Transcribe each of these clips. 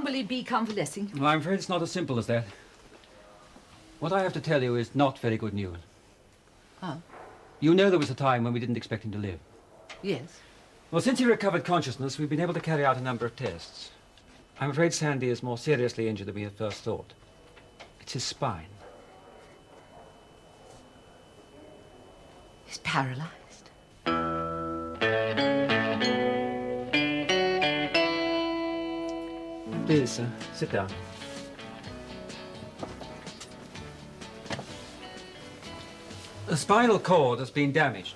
will he be convalescing? Well, I'm afraid it's not as simple as that. What I have to tell you is not very good news. Oh? You know there was a time when we didn't expect him to live. Yes. Well, since he recovered consciousness, we've been able to carry out a number of tests. I'm afraid Sandy is more seriously injured than we had first thought. It's his spine. He's paralyzed. Please, sit down. The spinal cord has been damaged.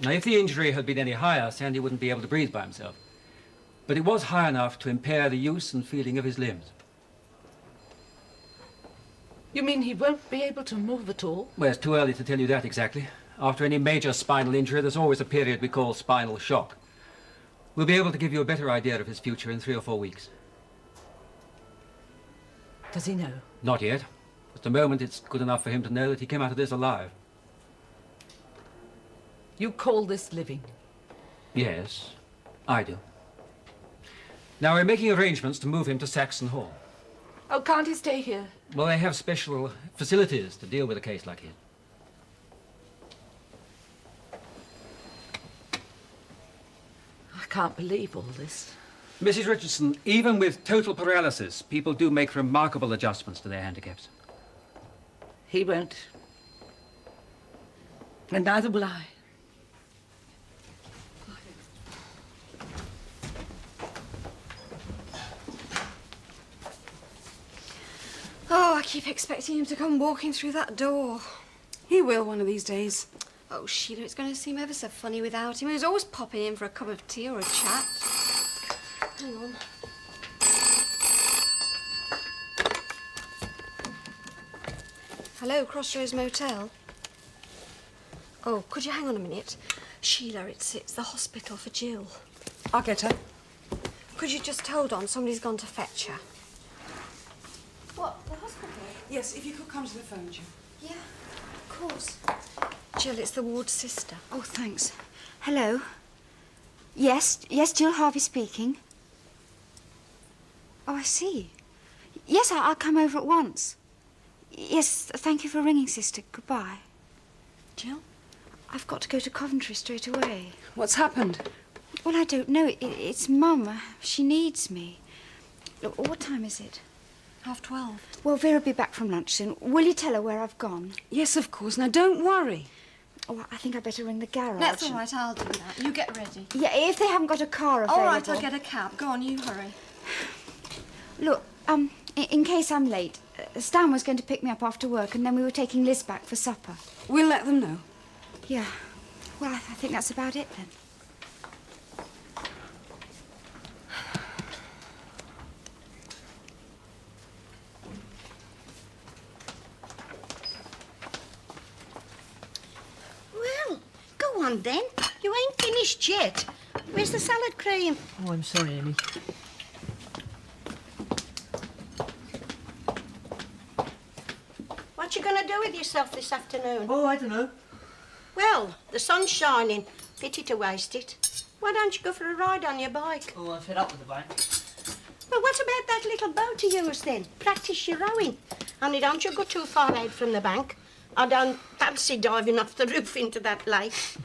Now, if the injury had been any higher, Sandy wouldn't be able to breathe by himself. But it was high enough to impair the use and feeling of his limbs. You mean he won't be able to move at all? Well, it's too early to tell you that exactly. After any major spinal injury, there's always a period we call spinal shock. We'll be able to give you a better idea of his future in 3 or 4 weeks. Does he know? Not yet. At the moment, it's good enough for him to know that he came out of this alive. You call this living? Yes, I do. Now, we're making arrangements to move him to Saxon Hall. Oh, can't he stay here? Well, they have special facilities to deal with a case like his. I can't believe all this. Mrs. Richardson, even with total paralysis, people do make remarkable adjustments to their handicaps. He won't. And neither will I. Oh, I keep expecting him to come walking through that door. He will one of these days. Oh, Sheila, it's going to seem ever so funny without him. He's always popping in for a cup of tea or a chat. Hang on. Hello, Crossroads Motel. Oh, could you hang on a minute? Sheila, it's the hospital for Jill. I'll get her. Could you just hold on? Somebody's gone to fetch her. What, the hospital? Yes, if you could come to the phone, Jill. Yeah, of course. Jill, it's the ward's sister. Oh, thanks. Hello. Yes, Jill Harvey speaking. Oh, I see. Yes, I'll come over at once. Yes, thank you for ringing, sister. Goodbye. Jill? I've got to go to Coventry straight away. What's happened? Well, I don't know. It's Mum. She needs me. Look, what time is it? 12:30. Well, Vera'll be back from lunch soon. Will you tell her where I've gone? Yes, of course. Now, don't worry. Oh, I think I'd better ring the garage. That's all right, I'll do that. You get ready. Yeah, if they haven't got a car available. All right, I'll get a cab. Go on, you hurry. Look, in case I'm late, Stan was going to pick me up after work and then we were taking Liz back for supper. We'll let them know. Yeah. Well, I think that's about it then. Well, go on then. You ain't finished yet. Where's the salad cream? Oh, I'm sorry, Amy. What you going to do with yourself this afternoon? Oh, I don't know. Well, the sun's shining. Pity to waste it. Why don't you go for a ride on your bike? Oh, I'm fed up with the bike. Well, what about that little boat of yours then? Practice your rowing. Only don't you go too far out from the bank. I don't fancy diving off the roof into that lake.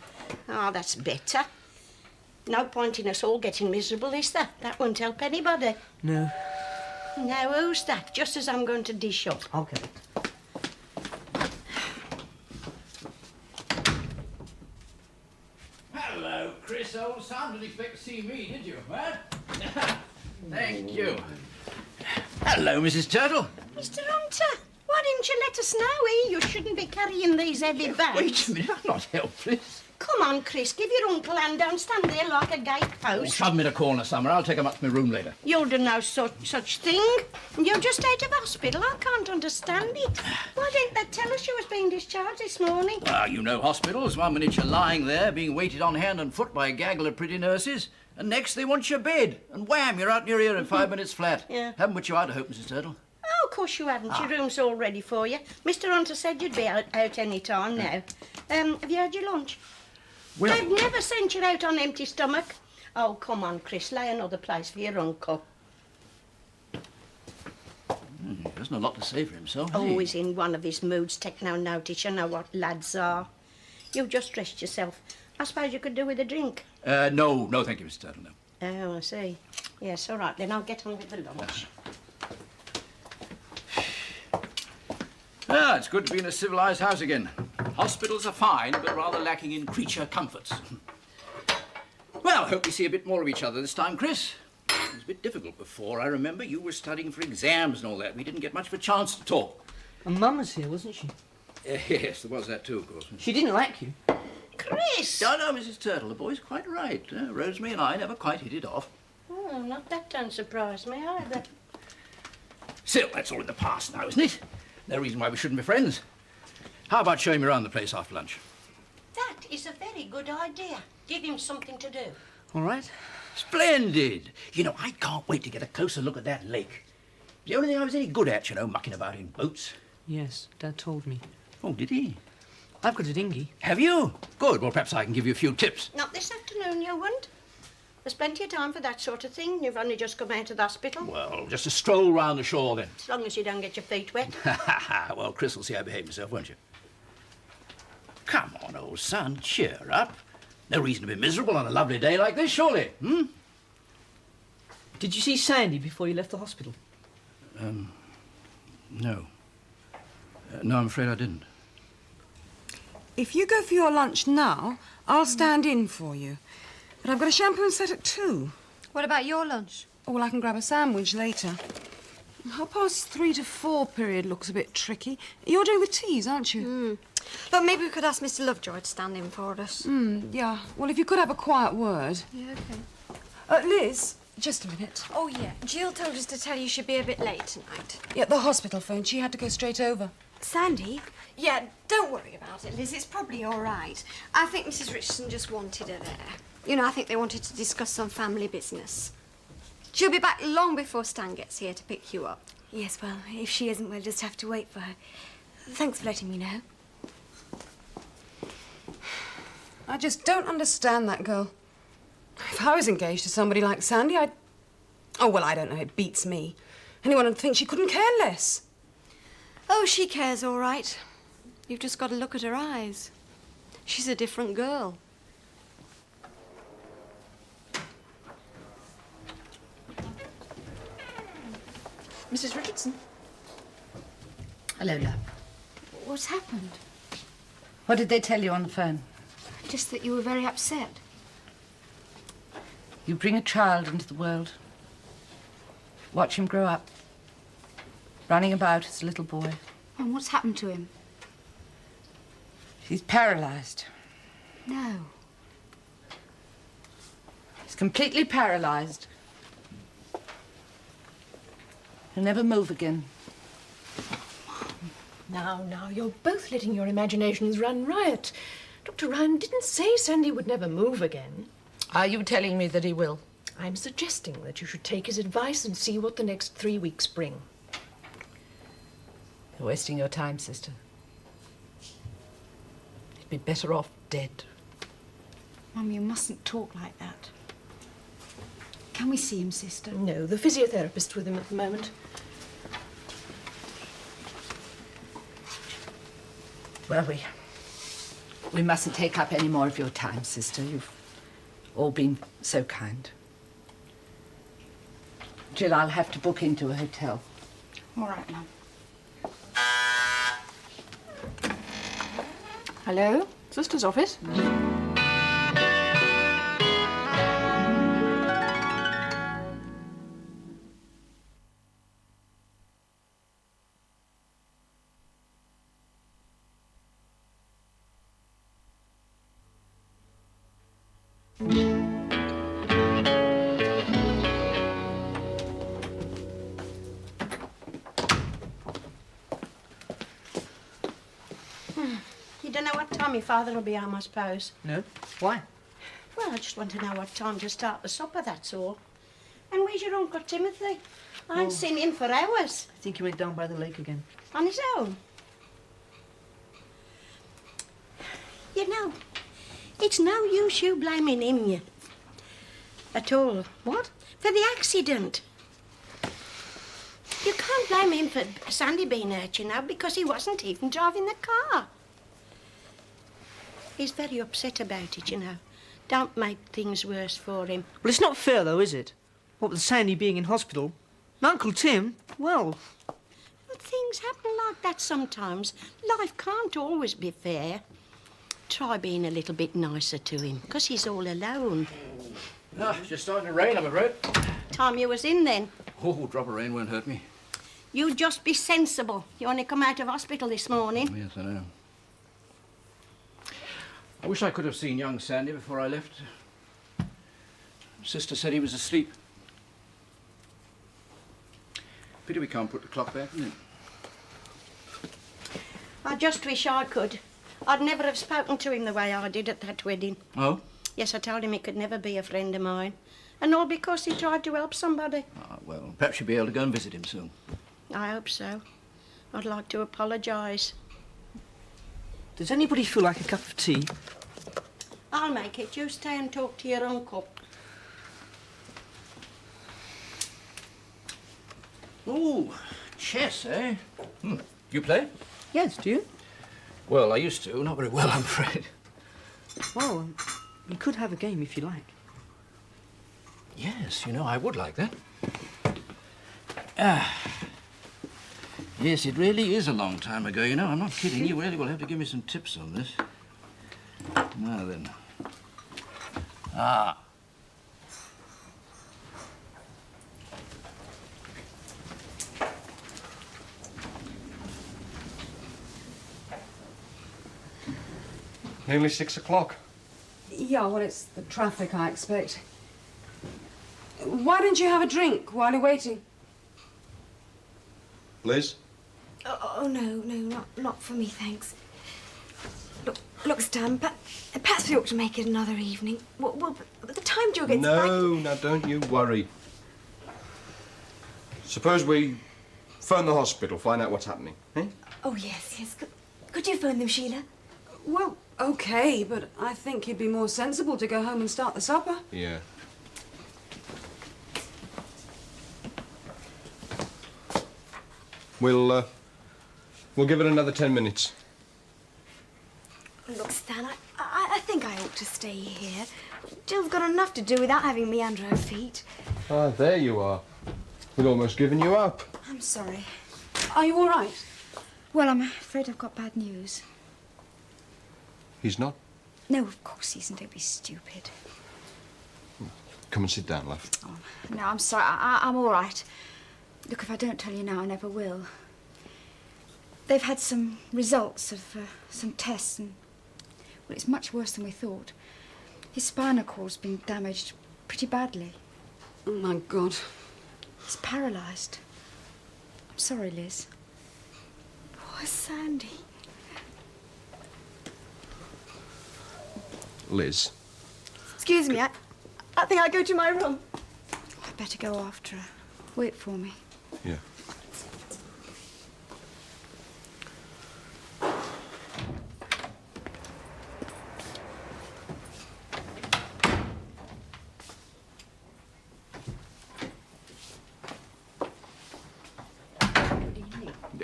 Oh, that's better. No point in us all getting miserable, is there? That won't help anybody. No. Now, who's that? Just as I'm going to dish up. Okay. Hello, Chris, old son. Didn't expect to see me, did you, huh? Thank you. Hello, Mrs. Turtle. Mr. Hunter, why didn't you let us know, eh? You shouldn't be carrying these heavy bags. Wait a minute, I'm not helpless. Come on, Chris, give your uncle a hand. Don't stand there like a gate Oh, post. shove me in a corner somewhere. I'll take him up to my room later. You'll do no such thing. You're just out of hospital. I can't understand it. Why didn't they tell us you was being discharged this morning? Well, you know hospitals. 1 minute you're lying there, being waited on hand and foot by a gaggle of pretty nurses, and next they want your bed, and wham, you're out in your ear in 5 minutes flat. Yeah. Haven't put you out, I hope, Mrs. Turtle. Oh, of course you haven't. Your room's all ready for you. Mr. Hunter said you'd be out any time now. Have you had your lunch? Well, They've never sent you out on empty stomach. Oh, come on, Chris, lay another place for your uncle. hasn't a lot to say for himself, has Always he? in one of his moods, take no notice. You know what lads are. You've just dressed yourself. I suppose you could do with a drink. No, thank you, Mr. Turtle, no. Oh, I see. Yes, all right, then I'll get on with the lunch. Ah, it's good to be in a civilised house again. Hospitals are fine, but rather lacking in creature comforts. Well, hope we see a bit more of each other this time, Chris. It was a bit difficult before. I remember you were studying for exams and all that. We didn't get much of a chance to talk. And Mum was here, wasn't she? Yes, there was that too, of course. She didn't like you. Chris! No, Mrs. Turtle, the boy's quite right. Rosemary and I never quite hit it off. Oh, not that don't surprise me either. Still, that's all in the past now, isn't it? No reason why we shouldn't be friends. How about showing me around the place after lunch? That is a very good idea. Give him something to do. All right. Splendid! You know, I can't wait to get a closer look at that lake. The only thing I was any good at, you know, mucking about in boats. Yes, Dad told me. Oh, did he? I've got a dinghy. Have you? Good. Well, perhaps I can give you a few tips. Not this afternoon, you won't. There's plenty of time for that sort of thing. You've only just come out of the hospital. Well, just a stroll round the shore, then. As long as you don't get your feet wet. Well, Chris will see I behave myself, won't you? Come on, old son, cheer up. No reason to be miserable on a lovely day like this, surely, hmm? Did you see Sandy before you left the hospital? No. No, I'm afraid I didn't. If you go for your lunch now, I'll stand in for you. But I've got a shampoo and set at 2. What about your lunch? Oh, well, I can grab a sandwich later. 3:30 to 4 period looks a bit tricky. You're doing the teas, aren't you? Look, maybe we could ask Mr. Lovejoy to stand in for us. Yeah. Well, if you could have a quiet word. Yeah, okay. Liz, just a minute. Oh, yeah. Jill told us to tell you she'd be a bit late tonight. Yeah, the hospital phone. She had to go straight over. Sandy? Yeah, don't worry about it, Liz. It's probably all right. I think Mrs. Richardson just wanted her there. You know, I think they wanted to discuss some family business. She'll be back long before Stan gets here to pick you up. Yes, well, if she isn't, we'll just have to wait for her. Thanks for letting me know. I just don't understand that girl. If I was engaged to somebody like Sandy, I'd... Oh, well, I don't know. It beats me. Anyone would think she couldn't care less. Oh, she cares all right. You've just got to look at her eyes. She's a different girl. Mrs. Richardson? Hello, love. What's happened? What did they tell you on the phone? Just that you were very upset. You bring a child into the world. Watch him grow up. Running about as a little boy. And what's happened to him? He's paralyzed. No. He's completely paralyzed. He'll never move again. Now, you're both letting your imaginations run riot. Dr. Ryan didn't say Sandy would never move again. Are you telling me that he will? I'm suggesting that you should take his advice and see what the next 3 weeks bring. You're wasting your time, sister. He'd be better off dead. Mum, you mustn't talk like that. Can we see him, sister? No, the physiotherapist's with him at the moment. Well, we mustn't take up any more of your time, sister. You've all been so kind. Jill, I'll have to book into a hotel. All right, Mum. Hello? Sister's office? You don't know what time your father will be home, I suppose. No? Why? Well, I just want to know what time to start the supper, that's all. And where's your Uncle Timothy? I haven't seen him for hours. I think he went down by the lake again. On his own. You know, it's no use you blaming him yet. At all. What? For the accident. You can't blame him for Sandy being hurt, you know, because he wasn't even driving the car. He's very upset about it, you know. Don't make things worse for him. Well, it's not fair, though, is it? What with Sandy being in hospital? And Uncle Tim, well... Well, things happen like that sometimes. Life can't always be fair. Try being a little bit nicer to him, because he's all alone. Ah, it's just starting to rain, I'm afraid. Time you was in then. Oh, a drop of rain won't hurt me. You just be sensible. You only come out of hospital this morning. Yes, I know. I wish I could have seen young Sandy before I left. Sister said he was asleep. Pity we can't put the clock back, isn't it? I just wish I could. I'd never have spoken to him the way I did at that wedding. Oh? Yes, I told him he could never be a friend of mine. And all because he tried to help somebody. Ah, well, perhaps you'll be able to go and visit him soon. I hope so. I'd like to apologise. Does anybody feel like a cup of tea? I'll make it. You stay and talk to your uncle. Oh, chess, eh? You play? Yes, do you? Well, I used to. Not very well, I'm afraid. Well, we could have a game if you like. Yes, you know, I would like that. Yes, it really is a long time ago, you know. I'm not kidding. You really will have to give me some tips on this. Now then. Ah. Nearly 6 o'clock. Yeah, well, it's the traffic, I expect. Why don't you have a drink while you're waiting? Liz? Oh, no, not for me, thanks. Look, Stan, perhaps we ought to make it another evening. Well, the time Joe gets back... No, now don't you worry. Suppose we phone the hospital, find out what's happening, eh? Oh, yes. Could you phone them, Sheila? Well, OK, but I think it'd be more sensible to go home and start the supper. Yeah. We'll give it another 10 minutes. Look, Stan, I think I ought to stay here. Jill's got enough to do without having me under her feet. Ah, there you are. We'd almost given you up. I'm sorry. Are you all right? Well, I'm afraid I've got bad news. He's not? No, of course he isn't. Don't be stupid. Come and sit down, love. Oh, no, I'm sorry. I'm all right. Look, if I don't tell you now, I never will. They've had some results of some tests, and well, it's much worse than we thought. His spinal cord's been damaged pretty badly. Oh, my God. He's paralysed. I'm sorry, Liz. Poor Sandy. Liz. Excuse me, I think I'll go to my room. I'd better go after her. Wait for me. Yeah.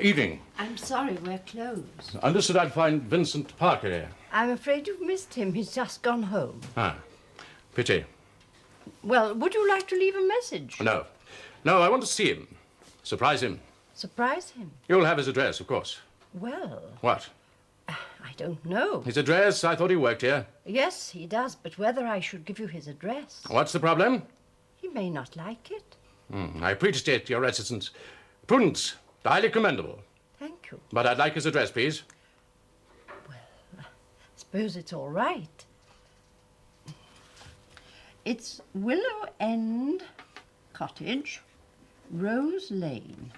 Evening. I'm sorry, we're closed. Understood I'd find Vincent Parker here. I'm afraid you've missed him. He's just gone home. Ah, pity. Well, would you like to leave a message? No. No, I want to see him. Surprise him. Surprise him? You'll have his address, of course. Well, What? I don't know. His address? I thought he worked here. Yes, he does, but whether I should give you his address... What's the problem? He may not like it. I appreciate your reticence. Prudence. Highly commendable. Thank you. But I'd like his address, please. Suppose it's all right. It's Willow End Cottage, Rose Lane.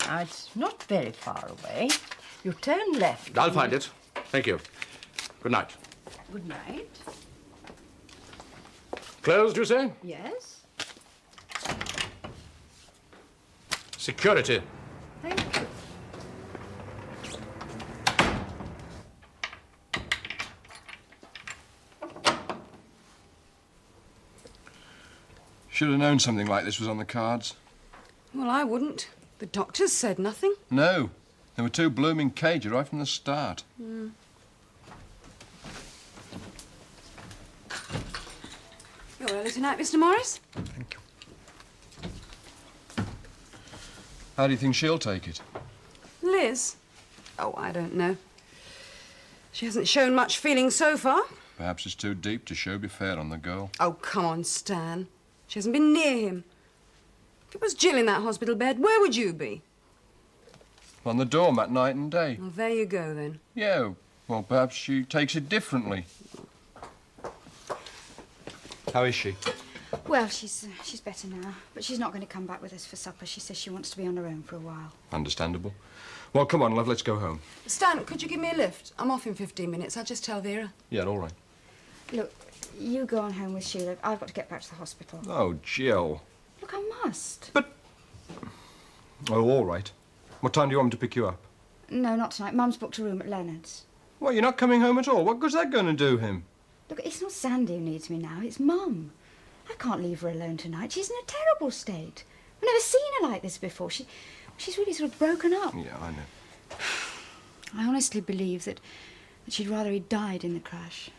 Now, it's not very far away. You turn left. I'll find it. Thank you. Good night. Good night. Closed, you say? Yes. Security. Thank you. Should have known something like this was on the cards. Well, I wouldn't. The doctors said nothing. No. They were too blooming cagey right from the start. Mm. You're early tonight, Mr. Morris. Thank you. How do you think she'll take it? Liz? Oh, I don't know. She hasn't shown much feeling so far. Perhaps it's too deep to show be fair on the girl. Oh, come on, Stan. She hasn't been near him. If it was Jill in that hospital bed, where would you be? On the doormat night and day. Well, there you go, then. Yeah, well, perhaps she takes it differently. How is she? Well, she's better now, but she's not going to come back with us for supper. She says she wants to be on her own for a while. Understandable. Well, come on, love, let's go home. Stan, could you give me a lift? I'm off in 15 minutes. I'll just tell Vera. Yeah, all right. Look, you go on home with Sheila. I've got to get back to the hospital. Oh, Jill. Look, I must. Oh, all right. What time do you want me to pick you up? No, not tonight. Mum's booked a room at Leonard's. Well, you're not coming home at all. What good's that going to do him? Look, it's not Sandy who needs me now. It's Mum. I can't leave her alone tonight. She's in a terrible state. I've never seen her like this before. She's really sort of broken up. Yeah, I know. I honestly believe that she'd rather he'd died in the crash.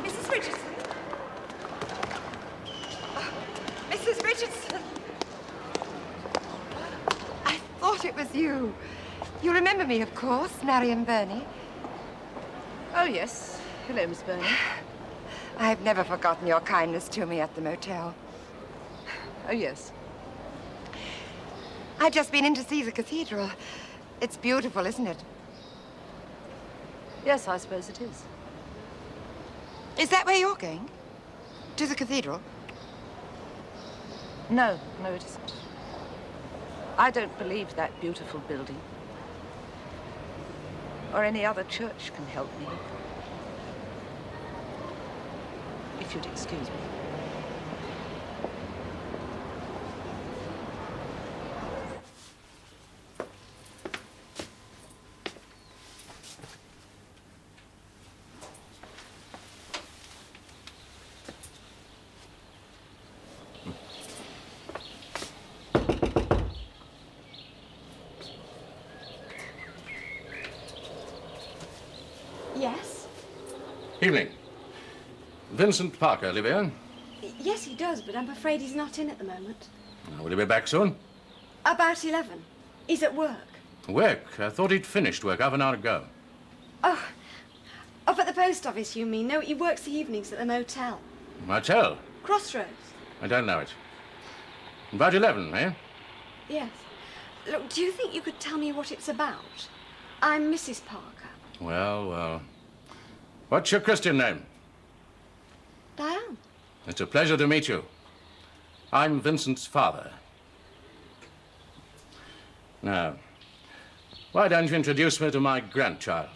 Mrs. Richardson. Mrs. Richardson. I thought it was you. You remember me, of course, Marion Burney. Oh, yes. Hello, Miss Burney. I've never forgotten your kindness to me at the motel. Oh, yes. I've just been in to see the cathedral. It's beautiful, isn't it? Yes, I suppose it is. Is that where you're going? To the cathedral? No, no, it isn't. I don't believe that beautiful building or any other church can help me. If you'd excuse me. Yes? Evening. Vincent Parker live here? Yes, he does, but I'm afraid he's not in at the moment. Will he be back soon? About 11. He's at work. Work? I thought he'd finished work half an hour ago. Oh, up at the post office, you mean? No, he works the evenings at the motel. Motel? Crossroads. I don't know it. About 11, eh? Yes. Look, do you think you could tell me what it's about? I'm Mrs. Parker. Well. What's your Christian name? Diane. It's a pleasure to meet you. I'm Vincent's father. Now, why don't you introduce me to my grandchild?